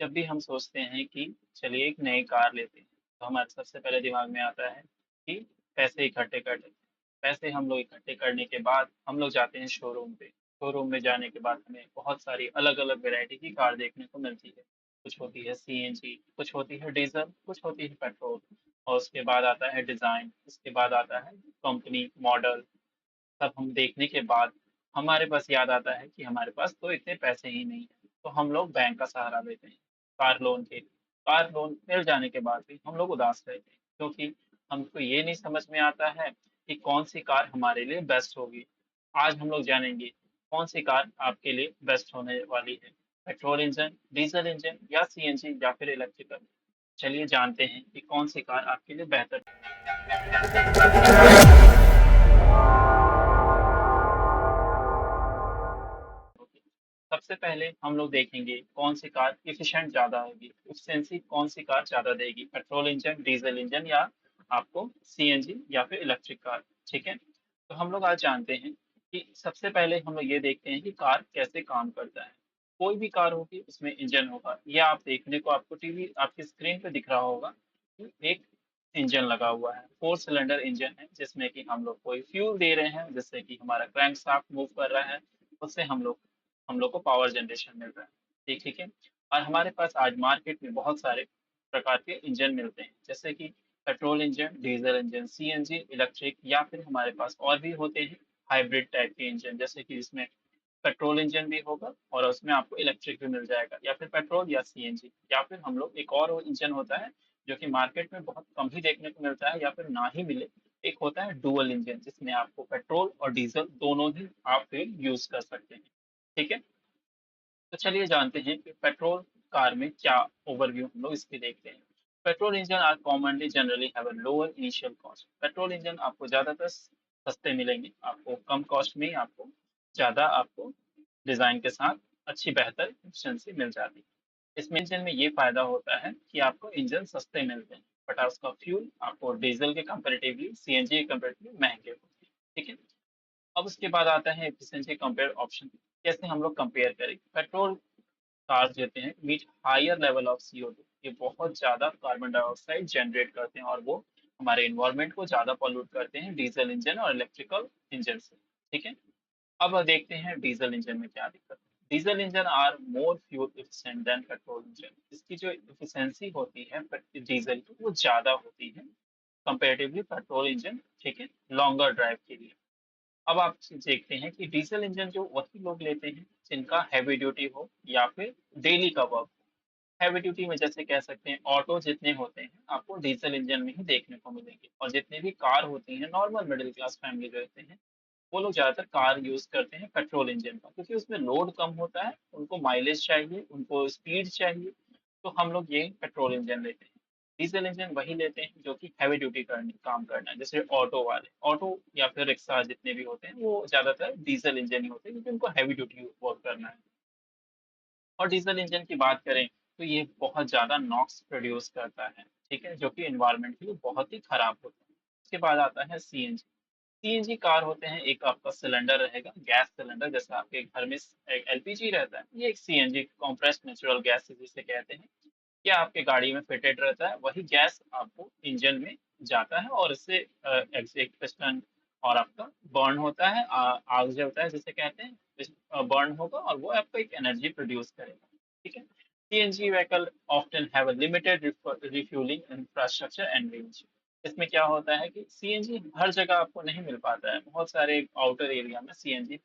जब भी हम सोचते हैं कि चलिए एक नई कार लेते हैं, तो हमारे सबसे पहले दिमाग में आता है कि पैसे इकट्ठे कर लेते हैं। पैसे हम लोग इकट्ठे करने के बाद हम लोग जाते हैं शोरूम पे। शोरूम में जाने के बाद हमें बहुत सारी अलग-अलग वैरायटी की कार देखने को मिलती है। कुछ होती है सीएनजी, कुछ होती है डीजल, कुछ होती है पेट्रोल और उसके बाद आता है डिज़ाइन, उसके बाद आता है कंपनी, मॉडल। सब हम देखने के बाद हमारे पास याद आता है कि हमारे पास तो इतने पैसे ही नहीं है, तो हम लोग बैंक का सहारा लेते हैं कार लोन के लिए। कार लोन मिल जाने के बाद भी हम लोग उदास रहते हैं क्योंकि हमको ये नहीं समझ में आता है कि कौन सी कार हमारे लिए बेस्ट होगी। आज हम लोग जानेंगे कौन सी कार आपके लिए बेस्ट होने वाली है, पेट्रोल इंजन, डीजल इंजन या सीएनजी या फिर इलेक्ट्रिकल। चलिए जानते हैं कि कौन सी कार आपके लिए बेहतर होगी। सबसे पहले हम लोग देखेंगे कौन सी कार एफिशिएंट ज़्यादा होगी, एफिशिएंसी कौन सी कार ज़्यादा देगी, पेट्रोल इंजन, डीजल इंजन या आपको सीएनजी या फिर इलेक्ट्रिक कार। ठीक है? तो हम लोग आज जानते हैं कि सबसे पहले हम लोग ये देखते हैं कि कार कैसे काम करता है। कोई भी कार होगी उसमें इंजन होगा। ये आप देखने को आपको टीवी आपकी स्क्रीन पे दिख रहा होगा कि एक इंजन लगा हुआ है, 4 सिलेंडर इंजन है जिसमें कि हम लोग कोई फ्यूल दे रहे हैं जिससे कि हमारा क्रैंकशाफ्ट मूव कर रहा है। उससे हम लोग को पावर जनरेशन मिल रहा है। ठीक है। और हमारे पास आज मार्केट में बहुत सारे प्रकार के इंजन मिलते हैं जैसे कि petrol engine, diesel engine, CNG, electric या फिर हमारे पास और भी होते हैं हाइब्रिड टाइप के इंजन जैसे कि इसमें पेट्रोल इंजन भी होगा और उसमें आपको इलेक्ट्रिक भी मिल जाएगा या फिर पेट्रोल या सीएनजी या फिर हम लोग एक और इंजन होता है जो कि मार्केट में बहुत कम ही देखने को मिलता है या फिर ना ही मिले। एक होता है डुअल इंजन जिसमें आपको पेट्रोल और डीजल दोनों ही आप फिर यूज कर सकते हैं। ठीक है। तो चलिए जानते हैं कि पेट्रोल कार में क्या ओवरव्यू हम लोग इसकी देखते हैं। Petrol engine are commonly generally have a lower initial cost. Petrol engine आपको ज्यादातर सस्ते मिलेंगे, आपको कम कॉस्ट में ही आपको ज्यादा आपको डिजाइन के साथ अच्छी बेहतर एफिशिएंसी मिल जाती है। इसमें इंजन में ये फायदा होता है कि आपको इंजन सस्ते मिलते हैं बट उसका फ्यूल आपको डीजल के कंपेरेटिवली सीएनजी के कंपेरेटिवली महंगे होते हैं। ठीक है। अब उसके बाद आता है एफिशिएंसी कंपेयर ऑप्शन। कैसे हम लोग कंपेयर करें पेट्रोल कार्स देते हैं meet higher level of CO2। ये बहुत ज्यादा कार्बन डाइऑक्साइड जनरेट करते हैं और वो हमारे इन्वायरमेंट को ज्यादा पॉल्यूट करते हैं डीजल इंजन और इलेक्ट्रिकल इंजन से। ठीक है। अब देखते हैं डीजल इंजन में क्या दिक्कत है। Diesel engine are more fuel efficient than petrol engine. इसकी जो एफिशिएंसी होती है डीजल की वो ज्यादा होती है कंपेरेटिवली पेट्रोल इंजन। ठीक है। लॉन्गर ड्राइव के लिए। अब आप देखते हैं कि डीजल इंजन जो वही लोग लेते हैं जिनका हैवी ड्यूटी हो या फिर डेली का वर्क। हैवी ड्यूटी में जैसे कह सकते हैं ऑटो जितने होते हैं आपको डीजल इंजन में ही देखने को मिलेंगे और जितने भी कार होती हैं नॉर्मल मिडिल क्लास फैमिली जो रहते हैं वो लोग ज्यादातर कार यूज करते हैं पेट्रोल इंजन का क्योंकि उसमें लोड कम होता है, उनको माइलेज चाहिए, उनको स्पीड चाहिए। तो हम लोग ये पेट्रोल इंजन लेते हैं। डीजल इंजन वही लेते हैं जो कि हैवी ड्यूटी करने काम करना है जैसे ऑटो वाले ऑटो या फिर रिक्शा जितने भी होते हैं वो ज्यादातर डीजल इंजन ही होते हैं क्योंकि उनको हैवी ड्यूटी वर्क करना है। और डीजल इंजन की बात करें तो ये बहुत ज्यादा नॉक्स प्रोड्यूस करता है। ठीक है। जो कि एनवायरनमेंट के लिए बहुत ही खराब होता है। उसके बाद आता है सीएनजी। सीएनजी कार होते हैं एक आपका सिलेंडर रहेगा गैस सिलेंडर जैसे आपके घर में एक एलपीजी रहता है, ये एक सीएनजी कॉम्प्रेस्ड नेचुरल गैस जिसे कहते हैं। ये आपके गाड़ी में फिटेड रहता है, वही गैस आपको इंजन में जाता है और इससे एक पिस्टन और आपका बर्न होता है, आग जलता है जिसे कहते हैं, बर्न होगा और वो आपको एक एनर्जी प्रोड्यूस करेगा। ठीक है। CNG vehicle often have a limited refuelling infrastructure and range. इसमें क्या होता है कि सीएनजी हर जगह आपको नहीं मिल पाता है, बहुत सारे आउटर एरिया में सीएनजी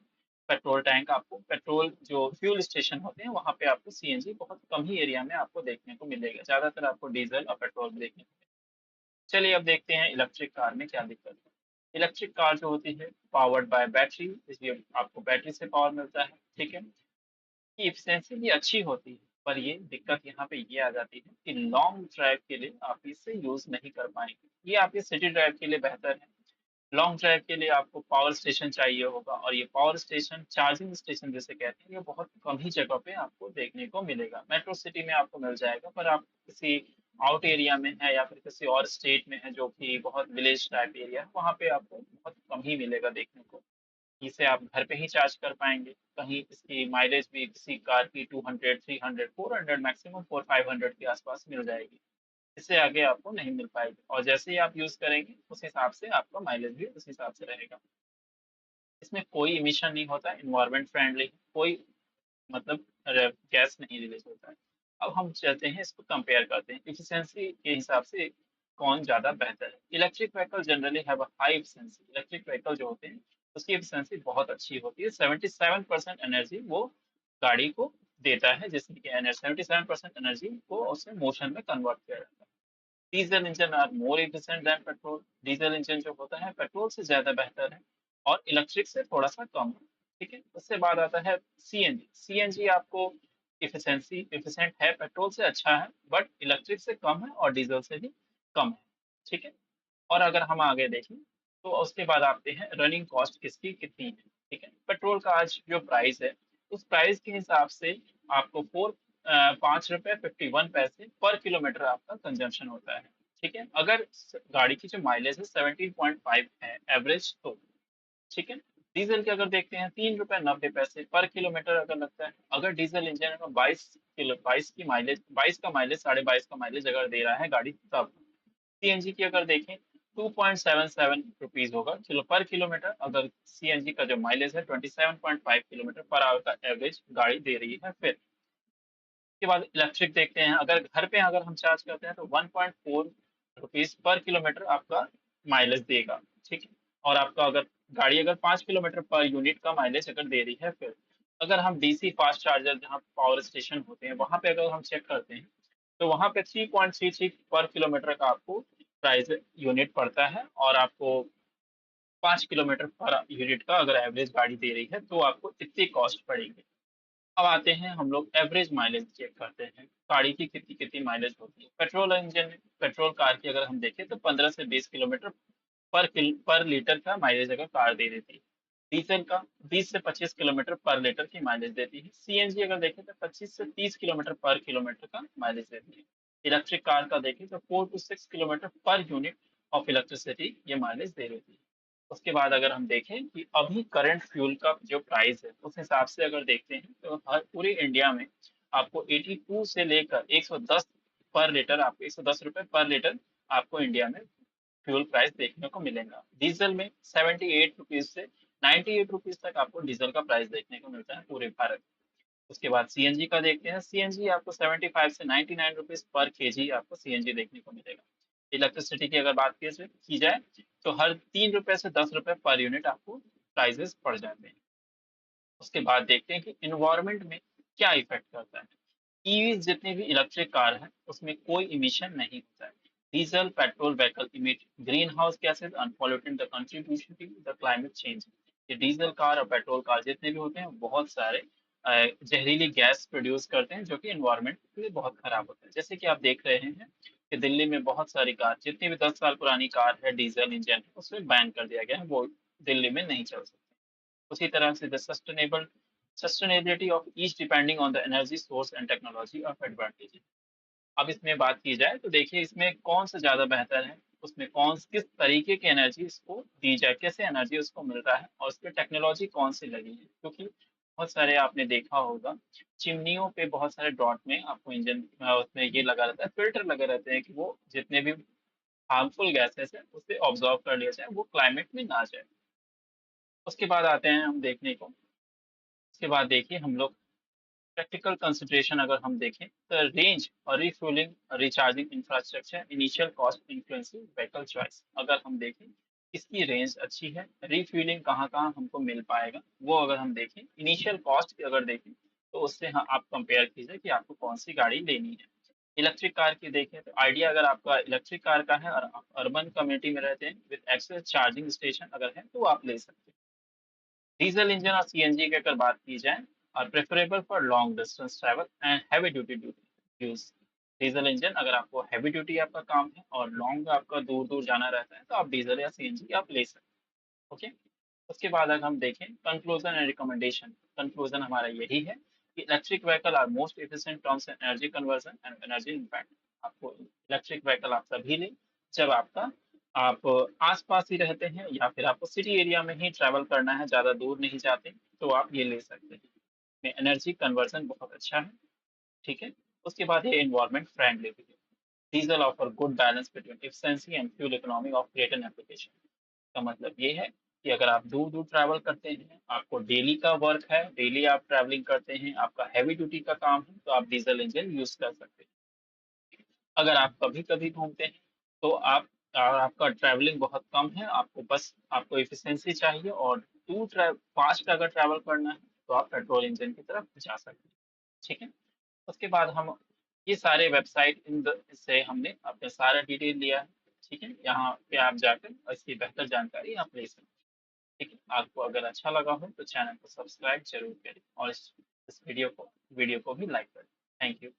पेट्रोल टैंक आपको पेट्रोल जो फ्यूल स्टेशन होते हैं वहां पे आपको सीएनजी बहुत कम ही एरिया में आपको देखने को मिलेगा, ज्यादातर आपको डीजल और पेट्रोल देखने को मिलेगा। चलिए अब देखते हैं इलेक्ट्रिक कार में क्या दिक्कत है। इलेक्ट्रिक कार जो होती है पावर्ड बाय बैटरी, इसलिए आपको बैटरी से पावर मिलता है। ठीक है। की एफिशिएंसी भी अच्छी होती है पर ये दिक्कत यहाँ पे ये आ जाती है कि लॉन्ग ड्राइव के लिए आप इसे यूज नहीं कर पाएंगे। ये आपके सिटी ड्राइव के लिए बेहतर है। लॉन्ग ड्राइव के लिए आपको पावर स्टेशन चाहिए होगा और ये पावर स्टेशन चार्जिंग स्टेशन जिसे कहते हैं ये बहुत कम ही जगह पे आपको देखने को मिलेगा। मेट्रो सिटी में आपको मिल जाएगा पर आप किसी आउट एरिया में है या फिर किसी और स्टेट में है जो कि बहुत विलेज टाइप एरिया है वहाँ पे आपको बहुत कम ही मिलेगा देखने को। इसे आप घर पे ही चार्ज कर पाएंगे। कहीं इसकी माइलेज भी किसी कार की 200, 300, 400, मैक्सिमम 400-500 के आसपास मिल जाएगी। इससे आगे आपको नहीं मिल पाएगी, और जैसे ही आप यूज करेंगे उस हिसाब से आपका माइलेज भी उस हिसाब से रहेगा। इसमें कोई इमिशन नहीं होता, इन्वायरमेंट फ्रेंडली, कोई मतलब गैस नहीं रिलीज होता है। अब हम चलते हैं, इसको कंपेयर करते हैं इफिशिएंसी के हिसाब से कौन ज्यादा बेहतर है। Electric vehicle generally have a high efficiency. Electric vehicle जो होते हैं उसकी इफिशिएंसी बहुत अच्छी होती है। 77% एनर्जी वो गाड़ी को देता है, जिसमें कि 77% एनर्जी को उसने मोशन में कन्वर्ट किया जाता है। Diesel engine are more efficient than petrol. Diesel engine जो होता है पेट्रोल से ज्यादा बेहतर है और इलेक्ट्रिक से थोड़ा सा कम है। ठीक है, उसके बाद आता है सीएनजी। सीएनजी आपको इफिशिएंट है, पेट्रोल से अच्छा है, बट इलेक्ट्रिक से कम है और डीजल से भी कम है। ठीक है, और अगर हम आगे देखें तो उसके बाद आते हैं रनिंग कॉस्ट किसकी कितनी है। ठीक है, पेट्रोल का आज जो प्राइस है उस प्राइस के हिसाब से आपको 5 रुपए 51 पैसे पर किलोमीटर आपका कंजम्पशन होता है। ठीक है, अगर गाड़ी की जो माइलेज है 17.5 है एवरेज तो। ठीक है, डीजल के अगर देखते हैं 3 रुपए 90 पैसे पर किलोमीटर अगर लगता है। अगर डीजल इंजन में 22 का माइलेज 22.5 का माइलेज अगर दे रहा है गाड़ी तब। सीएनजी की अगर देखें 2.77 रुपीज होगा किलो पर किलोमीटर, अगर सीएनजी का जो माइलेज है 27.5 किलोमीटर पर आवर का एवरेज गाड़ी दे रही है। फिर उसके बाद इलेक्ट्रिक देखते हैं, अगर घर पे अगर हम चार्ज करते हैं तो 1.4 रुपीज पर किलोमीटर आपका माइलेज देगा। ठीक है, और आपका अगर गाड़ी अगर 5 किलोमीटर पर यूनिट का माइलेज अगर दे रही है। फिर अगर हम डीसी फास्ट चार्जर जहाँ पावर स्टेशन होते हैं वहां पे अगर हम चेक करते हैं तो वहां पे 3.33 पर किलोमीटर का आपको प्राइस यूनिट पड़ता है, और आपको 5 किलोमीटर पर यूनिट का अगर एवरेज गाड़ी दे रही है तो आपको इतनी कॉस्ट पड़ेगी। अब आते हैं हम लोग एवरेज माइलेज चेक करते हैं गाड़ी की कितनी कितनी माइलेज होती है। पेट्रोल इंजन पेट्रोल कार की अगर हम देखें तो 15 से 20 किलोमीटर पर लीटर का माइलेज अगर कार दे देती है। डीजल का 20 से 25 किलोमीटर पर लीटर की माइलेज देती है। सीएनजी अगर देखें तो 25 से 30 किलोमीटर पर किलोमीटर का माइलेज देती है। इलेक्ट्रिक कार का देखें तो 4 to 6 kilometre per unit of electricity ये माइलेज दे देती है। उसके बाद अगर हम देखें कि अभी करंट फ्यूल का जो प्राइस है उस हिसाब से अगर देखते हैं तो हर पूरे इंडिया में आपको 82 से लेकर 110 पर लीटर, आपको 110 रुपए पर लीटर आपको इंडिया में फ्यूल प्राइस देखने को मिलेगा। डीजल में 78 रुपीज से 98 रुपीज तक आपको डीजल का प्राइस देखने को मिलता है पूरे भारत। उसके बाद सीएनजी का देखते हैं, सीएनजी आपको 75 से 99 रुपीज पर केजी आपको सीएनजी देखने को मिलेगा। इलेक्ट्रिसिटी की अगर बात की जाए तो हर 3 रुपए से 10 रुपए पर यूनिट आपको प्राइजेस पड़ जाते हैं। उसके बाद देखते हैं कि इन्वायरमेंट में क्या इफेक्ट करता है। ईवी जितनी भी इलेक्ट्रिक कार है उसमें कोई इमिशन नहीं होता है। Diesel petrol vehicle emit greenhouse gases and pollutant the contribution to the climate change. ये डीजल कार और पेट्रोल कार जितने भी होते हैं बहुत सारे जहरीली गैस प्रोड्यूस करते हैं जो कि इन्वायरमेंट के लिए बहुत खराब होता है। जैसे कि आप देख रहे हैं कि दिल्ली में बहुत सारी कार, जितनी भी 10 साल पुरानी कार है डीजल इंजन है उसमें बैन कर दिया गया है, वो दिल्ली में नहीं चल सकती। उसी तरह से the sustainability of each depending on the energy source and technology of advantage. अब इसमें बात की जाए तो देखिए इसमें कौन सा ज्यादा बेहतर है, उसमें कौन किस तरीके की एनर्जी इसको दी जाए, कैसे एनर्जी उसको मिल रहा है, और उस पर टेक्नोलॉजी कौन सी लगी है। क्योंकि बहुत सारे आपने देखा होगा चिमनियों पे बहुत सारे डॉट में आपको इंजन उसमें ये लगा रहता है, फिल्टर लगे रहते हैं कि वो जितने भी हार्मफुल गैसेस है उसे ऑब्जॉर्व कर लिया जाए, वो क्लाइमेट में ना जाए। उसके बाद आते हैं हम देखने को, उसके बाद देखिए हम लोग प्रैक्टिकल कंसिडरेशन अगर हम देखें तो रेंज और refuelling recharging infrastructure initial cost influencing vehicle choice. अगर हम देखें इसकी रेंज अच्छी है, रिफ्यूलिंग कहाँ कहाँ हमको मिल पाएगा वो अगर हम देखें, इनिशियल कॉस्ट अगर देखें तो उससे हाँ आप कंपेयर कीजिए कि आपको कौन सी गाड़ी लेनी है। इलेक्ट्रिक कार की देखें तो आइडिया अगर आपका इलेक्ट्रिक कार का है और आप अर्बन कम्युनिटी में रहते हैं विद एक्सेस चार्जिंग स्टेशन अगर है तो आप ले सकते हैं। डीजल इंजन और सीएनजी की अगर बात की जाए और preferable for long distance travel and heavy duty use. Diesel engine अगर आपको हैवी ड्यूटी आपका काम है और लॉन्ग आपका दूर दूर जाना रहता है तो आप डीजल या सीएनजी आप ले सकते हैं। ओके, उसके बाद अगर हम देखें कंक्लूजन एंड रिकमेंडेशन, कंक्लूजन हमारा यही है कि electric vehicle are most efficient terms energy conversion and energy impact. आपको इलेक्ट्रिक व्हीकल आप तभी लें जब आपका आप आस-पास ही रहते हैं या फिर आपको सिटी एरिया में ही ट्रैवल करना है, ज़्यादा दूर नहीं जाते, तो आप ये ले सकते हैं। में एनर्जी कन्वर्जन बहुत अच्छा है, ठीक है? उसके बाद ये एनवायरनमेंट फ्रेंडली भी है। Diesel offer good balance between efficiency and fuel economy of greater application. का मतलब ये है कि अगर आप दूर-दूर ट्रैवल करते हैं, आपको डेली का वर्क है, डेली आप ट्रैवलिंग करते हैं, आपका हेवी ड्यूटी का काम है, तो आप डीजल इंजन यूज़ कर सकते हैं। अगर आप कभी-कभी घूमते हैं, तो आपका ट्रैवलिंग बहुत कम है, आपको एफिशिएंसी चाहिए और फास्ट अगर ट्रैवल करना है, तो आप पेट्रोल इंजन की तरफ जा सकते हैं। ठीक है? उसके बाद हम ये सारे वेबसाइट से हमने अपने सारा डिटेल लिया है। ठीक है? यहाँ पे आप जाकर इसकी बेहतर जानकारी आप ले सकते हैं। ठीक है? आपको अगर अच्छा लगा हो तो चैनल को सब्सक्राइब जरूर करें और इस वीडियो को भी लाइक करें। Thank you.